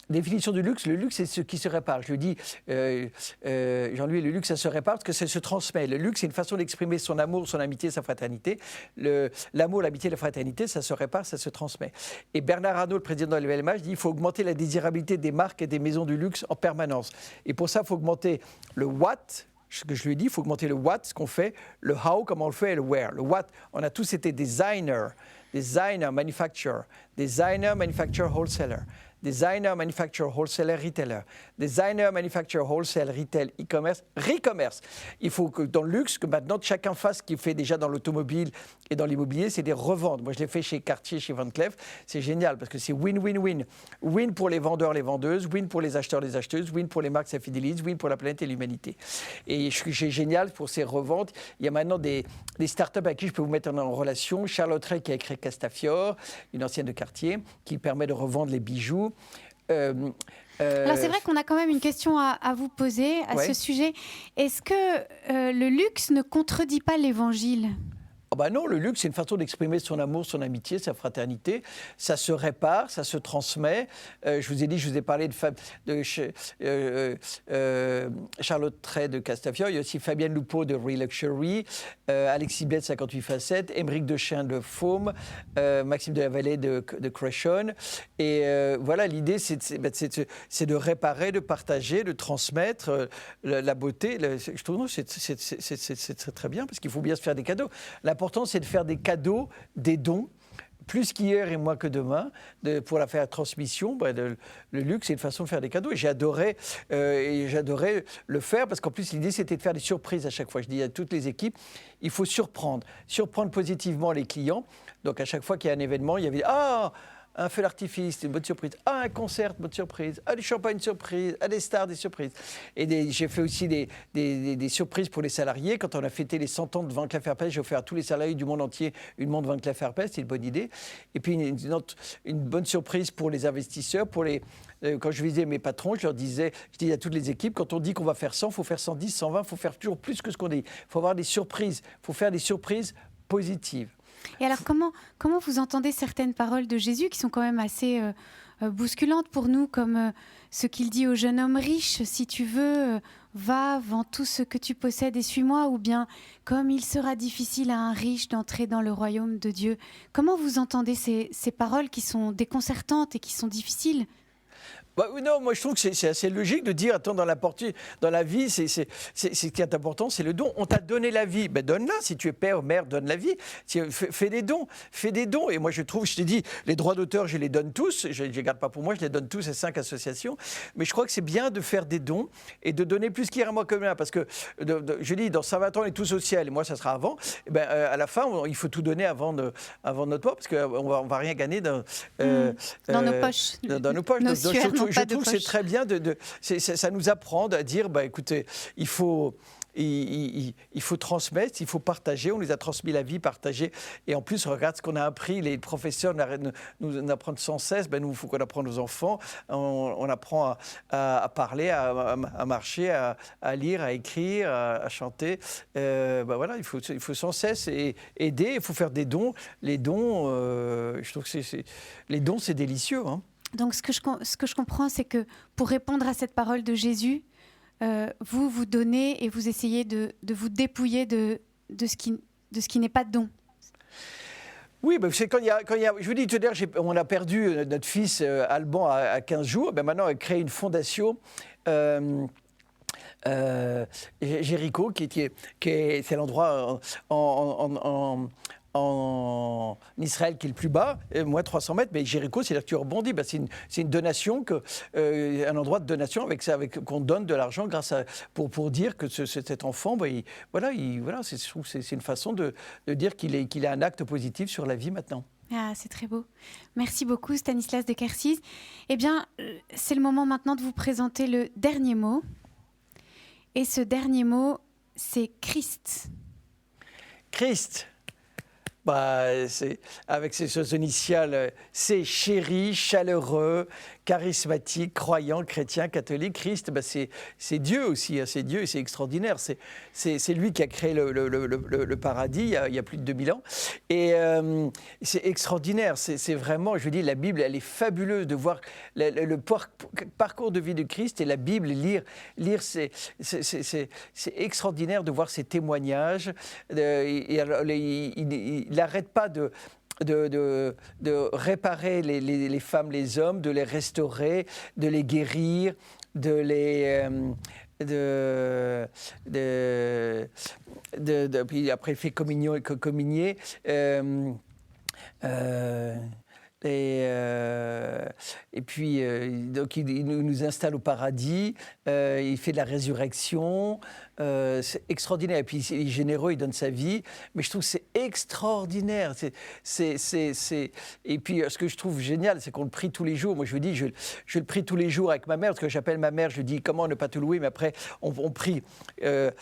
Définition du luxe, le luxe c'est ce qui se répare. Je lui dis, Jean-Louis, le luxe ça se répare parce que ça se transmet. Le luxe c'est une façon d'exprimer son amour, son amitié, sa fraternité. L'amour, l'amitié, la fraternité, ça se répare, ça se transmet. Et Bernard Arnault, le président de l'LVMH, dit qu'il faut augmenter la désirabilité des marques et des maisons du luxe en permanence. Et pour ça, il faut augmenter le what. Ce que je lui ai dit, il faut augmenter le what, ce qu'on fait, le how, comment on le fait, et le where. Le what, on a tous été designer manufacturer, designer, manufacturer, wholesaler. Designer, manufacturer, wholesaler, retailer. Designer, manufacturer, wholesale, retail, e-commerce, re-commerce. Il faut que dans le luxe, que maintenant chacun fasse ce qu'il fait déjà dans l'automobile et dans l'immobilier, c'est des reventes. Moi, je l'ai fait chez Cartier, chez Van Cleef. C'est génial parce que c'est win-win-win. Win pour les vendeurs, les vendeuses, win pour les acheteurs, les acheteuses, win pour les marques, ça fidélise, win pour la planète et l'humanité. Et c'est génial pour ces reventes. Il y a maintenant des startups avec qui je peux vous mettre en relation. Charlotte Ray qui a créé Castafiore, une ancienne de Cartier, qui permet de revendre les bijoux. Alors c'est vrai qu'on a quand même une question à vous poser à ce sujet. Est-ce que le luxe ne contredit pas l'évangile ? Oh ben non, le luxe, c'est une façon d'exprimer son amour, son amitié, sa fraternité. Ça se répare, ça se transmet. Je vous ai parlé de Charlotte Ray de Castafiore. Il y a aussi Fabienne Loupeau de Reluxury, Alexis Bled, 58 facettes, Émeric Dechain de Faume, Maxime de la Vallée de Cresson. Et voilà, l'idée, c'est de réparer, de partager, de transmettre la beauté. Je trouve que c'est très bien parce qu'il faut bien se faire des cadeaux. L'important, c'est de faire des cadeaux, des dons, plus qu'hier et moins que demain, pour la faire transmission. Le luxe, c'est une façon de faire des cadeaux. Et j'adorais le faire, parce qu'en plus, l'idée, c'était de faire des surprises à chaque fois. Je dis à toutes les équipes, il faut surprendre positivement les clients. Donc, à chaque fois qu'il y a un événement, il y avait un feu d'artifice, c'est une bonne surprise. Un concert, bonne surprise. Du champagne, surprise. Des stars, des surprises. Et j'ai fait aussi des surprises pour les salariés. Quand on a fêté les 100 ans de Van Cleef & Arpels, j'ai offert à tous les salariés du monde entier une montre Van Cleef & Arpels. C'est une bonne idée. Et puis une bonne surprise pour les investisseurs, quand je visitais mes patrons, je dis à toutes les équipes, quand on dit qu'on va faire 100, il faut faire 110, 120, il faut faire toujours plus que ce qu'on dit. Il faut avoir des surprises. Il faut faire des surprises positives. Et alors, comment vous entendez certaines paroles de Jésus qui sont quand même assez bousculantes pour nous, comme ce qu'il dit au jeune homme riche, si tu veux, va, vends tout ce que tu possèdes et suis-moi, ou bien comme il sera difficile à un riche d'entrer dans le royaume de Dieu. Comment vous entendez ces paroles qui sont déconcertantes et qui sont difficiles ? Non, moi je trouve que c'est assez logique de dire, attends, dans la vie, c'est ce qui est important, c'est le don. On t'a donné la vie, donne-la. Si tu es père ou mère, donne la vie. Fais des dons. Et moi je t'ai dit, les droits d'auteur, je les donne tous. Je ne les garde pas pour moi, je les donne tous à 5 associations. Mais je crois que c'est bien de faire des dons et de donner plus qu'hier à moi comme là. Parce que, je dis, dans 120 ans, on est tous au ciel. Et moi, ça sera avant. À la fin, il faut tout donner avant notre mort, parce qu'on ne va rien gagner dans nos poches. Dans nos poches. Je trouve que c'est très bien, ça nous apprend à dire, écoutez, il faut transmettre, il faut partager. On nous a transmis la vie, partager. Et en plus, regarde ce qu'on a appris. Les professeurs nous apprennent sans cesse. Nous, il faut qu'on apprenne aux enfants. On apprend à parler, à marcher, à lire, à écrire, à chanter. Voilà, il faut sans cesse aider. Il faut faire des dons. Les dons, je trouve que les dons, c'est délicieux, hein. Donc, ce que je comprends, c'est que pour répondre à cette parole de Jésus, vous donnez et vous essayez de vous dépouiller de ce qui n'est pas de don. Oui, c'est quand il y a, je vous dis tout à l'heure, on a perdu notre fils Alban à 15 jours. Maintenant, on a créé une fondation. Jéricho, c'est l'endroit en Israël qui est le plus bas, moins 300 mètres, mais Jéricho, c'est-à-dire que tu rebondis. C'est une donation, un endroit de donation qu'on donne de l'argent pour dire que cet enfant, je trouve que c'est une façon de dire qu'il a un acte positif sur la vie maintenant. Ah, c'est très beau. Merci beaucoup, Stanislas de Quercies. Eh bien, c'est le moment maintenant de vous présenter le dernier mot. Et ce dernier mot, c'est Christ. Christ. Avec ses initiales, c'est chéri, chaleureux, charismatique, croyant, chrétien, catholique. Christ, c'est Dieu aussi, hein, c'est Dieu, c'est extraordinaire. C'est lui qui a créé le paradis il y a plus de 2000 ans. Et c'est extraordinaire, c'est vraiment, je veux dire, la Bible, elle est fabuleuse de voir le parcours de vie de Christ et la Bible, lire c'est extraordinaire de voir ses témoignages. Il n'arrête pas de réparer les femmes, les hommes, de les restaurer, de les guérir, puis après il fait communier. Et puis, donc il nous installe au paradis, il fait de la résurrection, c'est extraordinaire. Et puis, il est généreux, il donne sa vie, mais je trouve que c'est extraordinaire. Et puis, ce que je trouve génial, c'est qu'on le prie tous les jours. Moi, je vous dis, je le prie tous les jours avec ma mère, parce que j'appelle ma mère, je dis comment ne pas te louer, mais après, on prie 2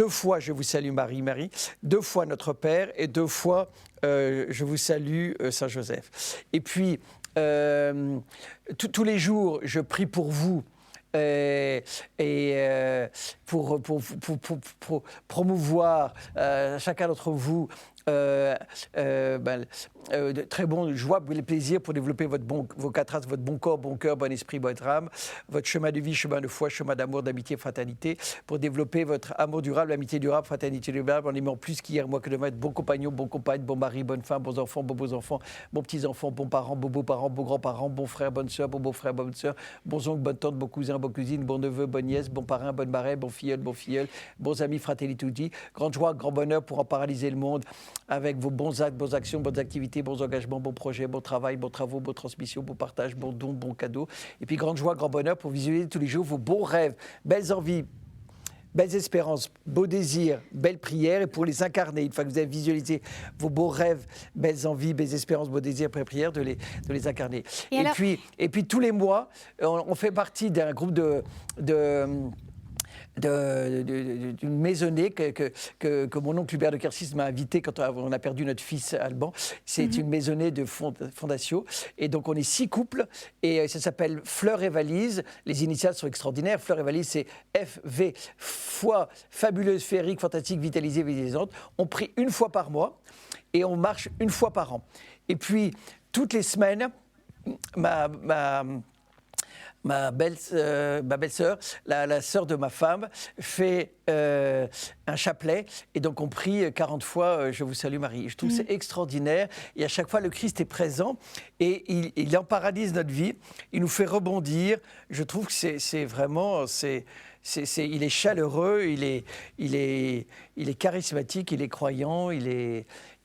fois, je vous salue Marie, 2 fois notre Père, et 2 fois, je vous salue Saint Joseph. Et puis, tous les jours, je prie pour vous. Pour promouvoir chacun d'entre vous de très bonnes joies, les plaisirs pour développer vos 4 as, votre bon corps, bon cœur, bon esprit, bonne âme, votre chemin de vie, chemin de foi, chemin d'amour, d'amitié, fraternité, pour développer votre amour durable, amitié durable, fraternité durable, en aimant plus qu'hier, moi que demain, être bon compagnon, bon compagne, bon mari, bonne femme, bons enfants, bons beaux-enfants, bons petits-enfants, bons parents, beaux beaux-parents, beaux grands-parents, bons frères, bonnes sœurs, bons beaux-frères, bonnes sœurs, bons oncles, bonnes tantes, bons cousins, bonnes cousines, bons neveux, bonnes nièces, bons parrains, bonnes marraines, bons filleuls, bons amis, fratelli tutti, grande joie, grand bonheur pour en paralyser le monde avec vos bons actes, bonnes actions, bonnes activités, bons engagements, bons projets, bons travail, bons travaux, bons transmissions, bons partages, bons dons, bons cadeaux. Et puis grande joie, grand bonheur pour visualiser tous les jours vos bons rêves, belles envies, belles espérances, beaux désirs, belles prières, et pour les incarner, une fois que vous avez visualisé vos beaux rêves, belles envies, belles espérances, beaux désirs, belles prières, de les incarner. Et puis tous les mois, on fait partie d'un groupe d'une maisonnée que mon oncle Hubert de Quercies m'a invité quand on a perdu notre fils Alban. C'est une maisonnée de fondation. Et donc, on est 6 couples et ça s'appelle Fleurs et Valises. Les initiales sont extraordinaires. Fleurs et Valises, c'est FV, foi fabuleuse, féerique, fantastique, vitalisée, vitalisante. On prie 1 fois par mois et on marche 1 fois par an. Et puis, toutes les semaines, ma belle-sœur, la sœur de ma femme, fait un chapelet. Et donc, on prie 40 fois « Je vous salue Marie ». Je trouve que c'est extraordinaire. Et à chaque fois, le Christ est présent et il en paralyse notre vie. Il nous fait rebondir. Je trouve que c'est vraiment... il est chaleureux, il est charismatique, il est croyant,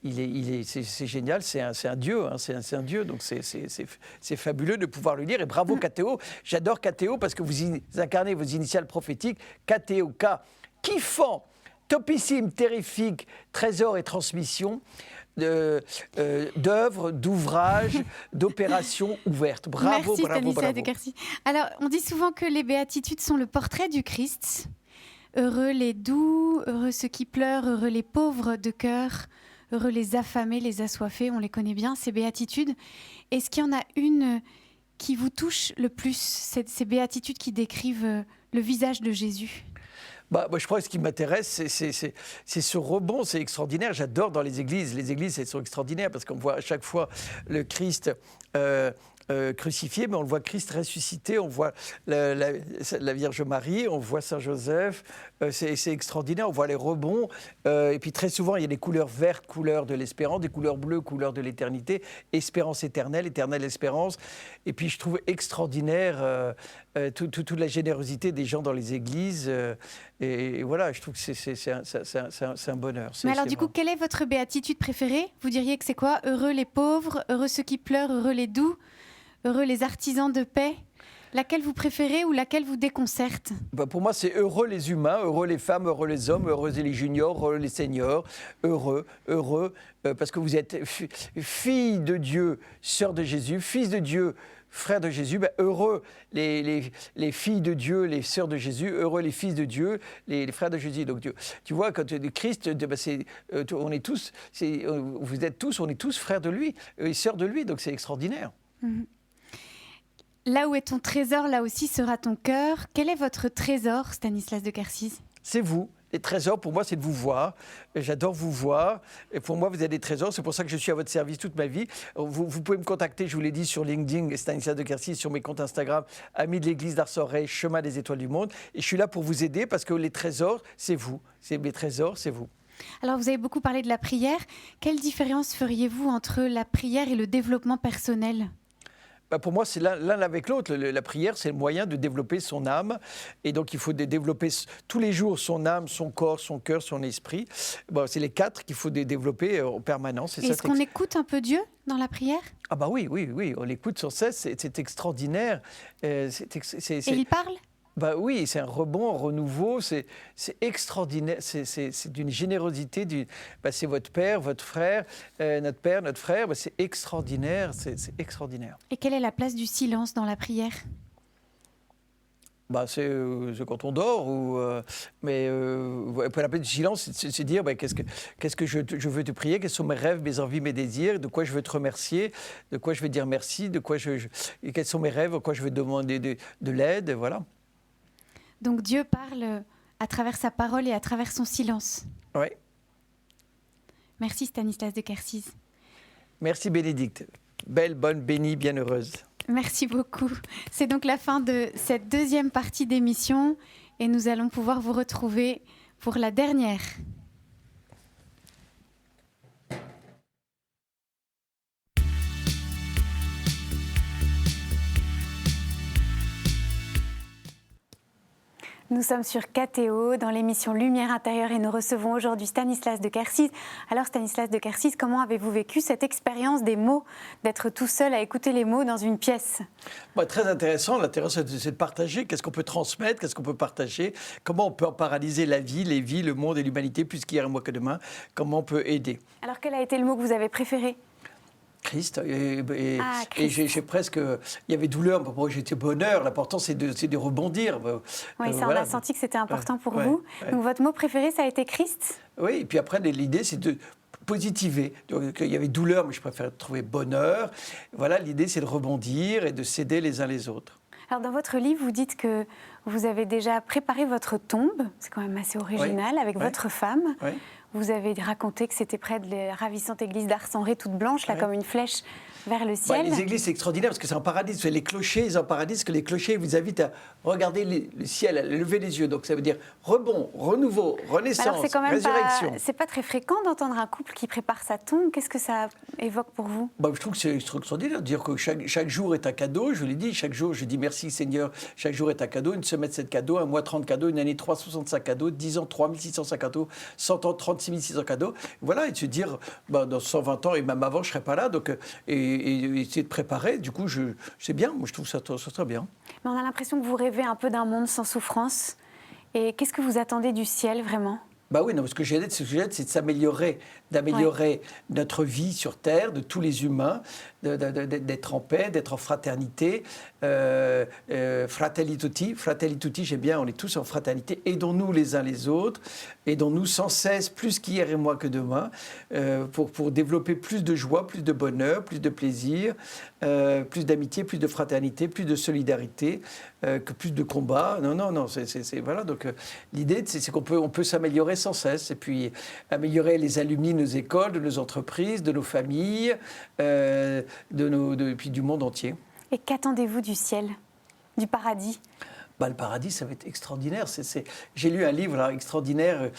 c'est génial, c'est un dieu, hein, c'est un dieu, donc c'est fabuleux de pouvoir le lire. Et bravo Cathéo, j'adore Cathéo parce que vous incarnez vos initiales prophétiques, Cathéo, K, kiffant, topissime, terrifique, trésor et transmission d'œuvres, d'ouvrages, d'opérations ouvertes. Bravo, merci, bravo, Stanislas bravo. de Quercies. Alors, on dit souvent que les béatitudes sont le portrait du Christ. Heureux les doux, heureux ceux qui pleurent, heureux les pauvres de cœur, heureux les affamés, les assoiffés, on les connaît bien, ces béatitudes. Est-ce qu'il y en a une qui vous touche le plus, ces béatitudes qui décrivent le visage de Jésus ? Moi, je crois que ce qui m'intéresse, c'est ce rebond, c'est extraordinaire. J'adore dans les églises. Les églises, elles sont extraordinaires parce qu'on voit à chaque fois le Christ crucifié, mais on le voit Christ ressuscité, on voit la Vierge Marie, on voit Saint Joseph. C'est extraordinaire, on voit les rebonds. Et puis très souvent, il y a des couleurs vertes, couleurs de l'espérance, des couleurs bleues, couleurs de l'éternité, espérance éternelle, éternelle espérance. Et puis je trouve extraordinaire toute la générosité des gens dans les églises. Et voilà, je trouve que c'est un bonheur. Mais alors du coup, quelle est votre béatitude préférée? Vous diriez que c'est quoi? Heureux les pauvres, heureux ceux qui pleurent, heureux les doux, heureux les artisans de paix? Laquelle vous préférez ou laquelle vous déconcerte? Pour moi, c'est heureux les humains, heureux les femmes, heureux les hommes, heureux les juniors, heureux les seniors, heureux, parce que vous êtes fille de Dieu, sœur de Jésus, fils de Dieu, frère de Jésus. Heureux les filles de Dieu, les sœurs de Jésus, heureux les fils de Dieu, les frères de Jésus. Donc tu vois, quand Christ, on est tous, vous êtes tous, on est tous frères de lui, et sœurs de lui, donc c'est extraordinaire. Mmh. Là où est ton trésor, là aussi sera ton cœur. Quel est votre trésor, Stanislas de Quercies? C'est vous. Les trésors, pour moi, c'est de vous voir. J'adore vous voir. Et pour moi, vous êtes des trésors. C'est pour ça que je suis à votre service toute ma vie. Vous pouvez me contacter, je vous l'ai dit, sur LinkedIn, Stanislas de Quercies, sur mes comptes Instagram, Amis de l'Église d'Arsorey, Chemin des Étoiles du Monde. Et je suis là pour vous aider parce que les trésors, c'est vous. Mes trésors, c'est vous. Alors, vous avez beaucoup parlé de la prière. Quelle différence feriez-vous entre la prière et le développement personnel? Pour moi, c'est l'un avec l'autre. La prière, c'est le moyen de développer son âme. Et donc, il faut développer tous les jours son âme, son corps, son cœur, son esprit. C'est les 4 qu'il faut développer en permanence. Est-ce qu'on écoute un peu Dieu dans la prière? Ah oui, on l'écoute sans cesse. C'est extraordinaire. Et il parle? Oui, c'est un rebond, un renouveau, c'est extraordinaire, c'est d'une générosité, c'est votre père, votre frère, notre père, notre frère, c'est extraordinaire, c'est extraordinaire. Et quelle est la place du silence dans la prière? C'est quand on dort, mais la place du silence, c'est dire qu'est-ce que je veux te prier, quels sont mes rêves, mes envies, mes désirs, de quoi je veux te remercier, de quoi je veux dire merci, quels sont mes rêves, de quoi je veux demander de l'aide, voilà. Donc Dieu parle à travers sa parole et à travers son silence. Oui. Merci Stanislas de Quercies. Merci Bénédicte. Belle, bonne, bénie, bienheureuse. Merci beaucoup. C'est donc la fin de cette deuxième partie d'émission et nous allons pouvoir vous retrouver pour la dernière. Nous sommes sur KTO dans l'émission Lumière intérieure et nous recevons aujourd'hui Stanislas de Quercies. Alors Stanislas de Quercies, comment avez-vous vécu cette expérience des mots, d'être tout seul à écouter les mots dans une pièce? Très intéressant. L'intérêt, c'est de partager. Qu'est-ce qu'on peut transmettre? Qu'est-ce qu'on peut partager? Comment on peut en paralyser la vie, les vies, le monde et l'humanité, plus qu'hier et moi que demain? Comment on peut aider? Alors quel a été le mot que vous avez préféré? Christ, et j'ai presque, il y avait douleur, pour moi j'étais bonheur, l'important c'est de rebondir. Oui, ça on a senti que c'était important pour vous. Donc votre mot préféré ça a été Christ? Oui, et puis après l'idée c'est de positiver. Donc, il y avait douleur, mais je préfère trouver bonheur. Voilà, l'idée c'est de rebondir et de s'aider les uns les autres. Alors dans votre livre, vous dites que vous avez déjà préparé votre tombe, c'est quand même assez original, avec votre femme. Oui. Vous avez raconté que c'était près de la ravissante église d'Arsenré, toute blanche, là, comme une flèche vers le ciel. Les églises, c'est extraordinaire parce que c'est un paradis. Les clochers, ils sont en paradis, parce que les clochers vous invitent à regarder le ciel, à lever les yeux. Donc ça veut dire rebond, renouveau, renaissance, alors, c'est quand même résurrection. C'est pas très fréquent d'entendre un couple qui prépare sa tombe. Qu'est-ce que ça évoque pour vous? Je trouve que c'est extraordinaire de dire que chaque jour est un cadeau. Je vous l'ai dit, chaque jour, je dis merci Seigneur. Chaque jour est un cadeau, une semaine 7 cadeaux, un mois 30 cadeaux, une année 365 cadeaux, 10 ans 3605 cadeaux, 100 ans 36 600 cadeaux. Voilà, et de se dire, dans 120 ans et même avant, je ne serai pas là. Donc, et essayer de préparer, du coup, c'est bien. Moi, je trouve ça très bien. Mais on a l'impression que vous rêvez un peu d'un monde sans souffrance. Et qu'est-ce que vous attendez du ciel, vraiment? Oui, non, ce que j'aide, c'est de s'améliorer, d'améliorer notre vie sur Terre, de tous les humains, d'être en paix, d'être en fraternité. Fratelli tutti, j'aime bien, on est tous en fraternité. Aidons-nous les uns les autres, aidons-nous sans cesse, plus qu'hier et moi que demain, pour développer plus de joie, plus de bonheur, plus de plaisir, plus d'amitié, plus de fraternité, plus de solidarité, que plus de combat. Non, voilà. Donc l'idée, c'est qu'on peut s'améliorer sans cesse, et puis améliorer les alumni de nos écoles, de nos entreprises, de nos familles, puis du monde entier. Et qu'attendez-vous du ciel, du paradis? le paradis, ça va être extraordinaire. J'ai lu un livre là, extraordinaire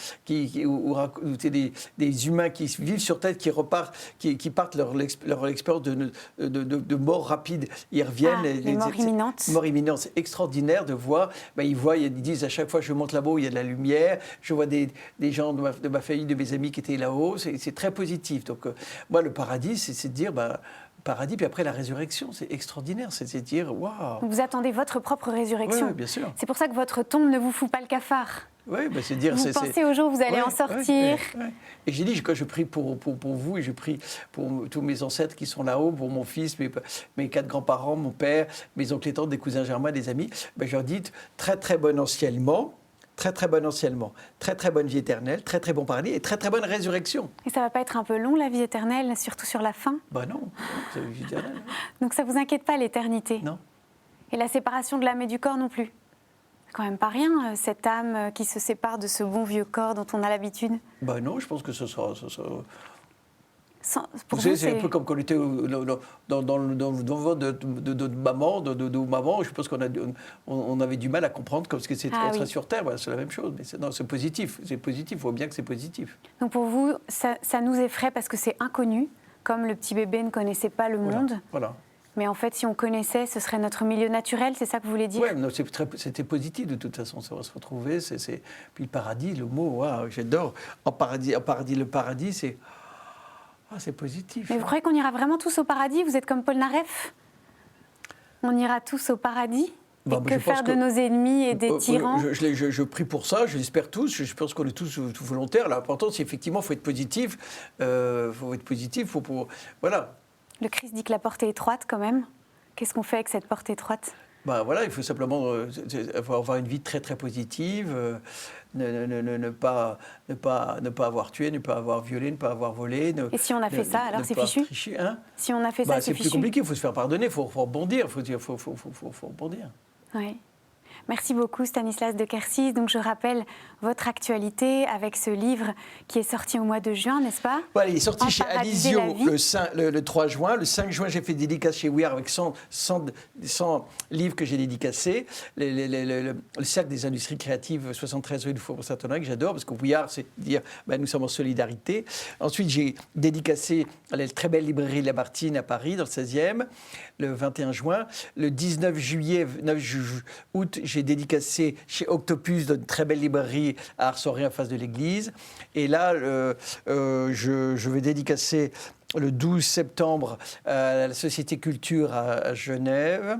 où c'est des humains qui vivent sur Terre, qui partent leur expérience de mort rapide. Ils reviennent. Les morts imminentes. Mort imminente. C'est extraordinaire de voir. Ils disent à chaque fois, je monte là-bas, il y a de la lumière. Je vois des gens de ma famille, de mes amis qui étaient là-haut. C'est très positif. Donc, moi, le paradis, c'est de dire... paradis, puis après la résurrection, c'est extraordinaire, c'est de dire waouh. Vous attendez votre propre résurrection. Oui, bien sûr. C'est pour ça que votre tombe ne vous fout pas le cafard. Oui, c'est dire. Vous pensez au jour où vous allez en sortir. Et j'ai dit, quand je prie pour vous, et je prie pour tous mes ancêtres qui sont là-haut, pour mon fils, mes 4 grands-parents, mon père, mes oncles et tantes, des cousins germains, des amis, je leur dis très très bon anciennement. Très très bon anciennement, très très bonne vie éternelle, très très bon paradis et très très bonne résurrection. Et ça va pas être un peu long la vie éternelle, surtout sur la fin? Non, c'est la vie éternelle. Donc ça vous inquiète pas l'éternité? Non. Et la séparation de l'âme et du corps non plus? C'est quand même pas rien, cette âme qui se sépare de ce bon vieux corps dont on a l'habitude? Non, je pense que ce sera... Pour vous savez, c'est un peu comme quand on était dans le ventre de maman, de maman. Je pense qu'on avait du mal à comprendre parce que c'est serait sur Terre. Voilà, c'est la même chose. Mais c'est positif. C'est positif. Il faut bien que c'est positif. Donc pour vous, ça nous effraie parce que c'est inconnu, comme le petit bébé ne connaissait pas le monde. Voilà. Mais en fait, si on connaissait, ce serait notre milieu naturel, c'est ça que vous voulez dire? Oui, c'était positif de toute façon, ça va se retrouver. Puis le paradis, le mot, wow, j'adore. Le paradis, c'est... c'est positif. Mais vous croyez qu'on ira vraiment tous au paradis? Vous êtes comme Paul Naref? On ira tous au paradis? Et que faire de nos ennemis et des tyrans? Je prie pour ça, je l'espère tous. Je pense qu'on est tous volontaires. L'important, c'est effectivement, il faut être positif. Voilà. Le Christ dit que la porte est étroite quand même. Qu'est-ce qu'on fait avec cette porte étroite? Voilà, il faut simplement avoir une vie très très positive, ne pas avoir tué, ne pas avoir violé, ne pas avoir volé. Et si on a fait ça, alors c'est fichu? Tricher, hein? Si on a fait ça, c'est fichu. C'est plus compliqué, il faut se faire pardonner, il faut rebondir, il faut rebondir. Oui. Merci beaucoup Stanislas de Quercy. Donc je rappelle votre actualité avec ce livre qui est sorti au mois de juin, n'est-ce pas? Voilà, il est sorti chez Adizio le 3 juin. Le 5 juin, j'ai fait dédicace chez We Are avec 100 livres que j'ai dédicacés. Le Cercle des industries créatives, 73 rue du Faubourg Saint-Honoré, que j'adore, parce que We Are, c'est dire nous sommes en solidarité. Ensuite, j'ai dédicacé à la très belle librairie Lamartine à Paris, dans le 16e, le 21 juin. Le 19 août, j'ai dédicacé chez Octopus, dans une très belle librairie à Arsoré, en face de l'église. Et là, je vais dédicacer le 12 septembre à la Société Culture à Genève.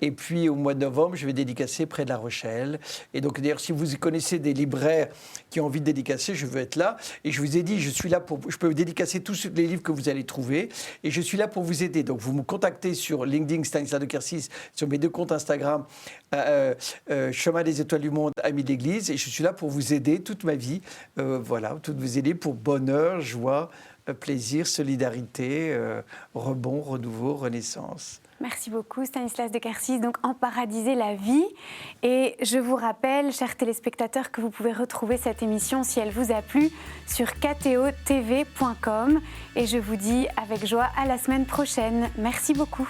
Et puis au mois de novembre, je vais dédicacer près de La Rochelle. Et donc d'ailleurs, si vous connaissez des libraires qui ont envie de dédicacer, je veux être là. Et je vous ai dit, je peux dédicacer tous les livres que vous allez trouver. Et je suis là pour vous aider. Donc vous me contactez sur LinkedIn, Stanislas de Quercy, sur mes 2 comptes Instagram, Chemin des Étoiles du Monde, Amis de l'Église. Et je suis là pour vous aider toute ma vie. Voilà, tout vous aider pour bonheur, joie, plaisir, solidarité, rebond, renouveau, renaissance. Merci beaucoup Stanislas de Quercy. Donc Emparadiser la vie. Et je vous rappelle, chers téléspectateurs, que vous pouvez retrouver cette émission, si elle vous a plu, sur ktotv.com. Et je vous dis avec joie à la semaine prochaine. Merci beaucoup.